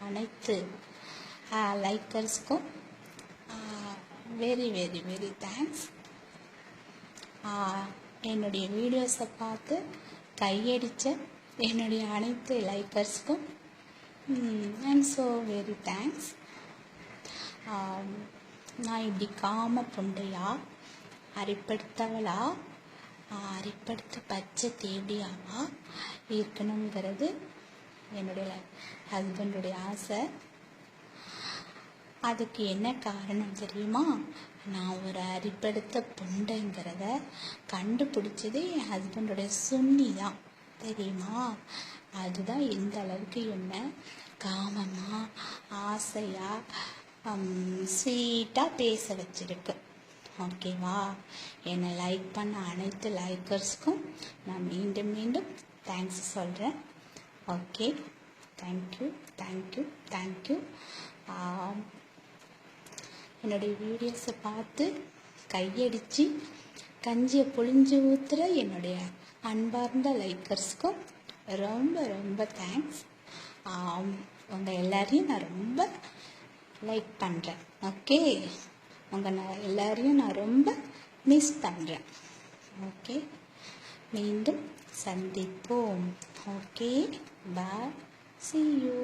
அனைத்து லைக்கர்ஸ்க்கும் very very very thanks. என்னுடைய வீடியோஸை பார்த்து கையடித்த என்னுடைய அனைத்து லைக்கர்ஸ்க்கும் ஐம் ஸோ வெரி தேங்க்ஸ். நான் இப்படி காம புண்டையா, அரிப்படுத்தவளா, அரிப்படுத்த பச்சை தேடியாவா இருக்கணுங்கிறது என்னுடைய ஹஸ்பண்டுடைய ஆசை. அதுக்கு என்ன காரணம் தெரியுமா? நான் ஒரு அரிப்படுத்த புண்டைங்கிறத கண்டுபிடிச்சதே என் ஹஸ்பண்டுடைய சுன்னி தான் தெரியுமா. அதுதான் எந்த அளவுக்கு என்ன காமமாக ஆசையாக ஸ்வீட்டாக பேச வச்சிருக்கு. ஓகேவா? என்னை லைக் பண்ண அனைத்து லைக்கர்ஸ்க்கும் நான் மீண்டும் மீண்டும் தேங்க்ஸ் சொல்கிறேன். Okay, thank you thank you thank you. என்னுடைய வீடியோஸை பார்த்து கையடித்து கஞ்சியை புழிஞ்சு ஊற்றுற என்னுடைய அன்பார்ந்த லைக்கர்ஸ்க்கும் ரொம்ப ரொம்ப தேங்க்ஸ். உங்கள் எல்லாரையும் நான் ரொம்ப லைக் பண்ணுறேன். ஓகே, உங்கள் எல்லாரையும் நான் ரொம்ப மிஸ் பண்ணுறேன். ஓகே, மீண்டும் சந்திப்போம். Okay, bye, see you.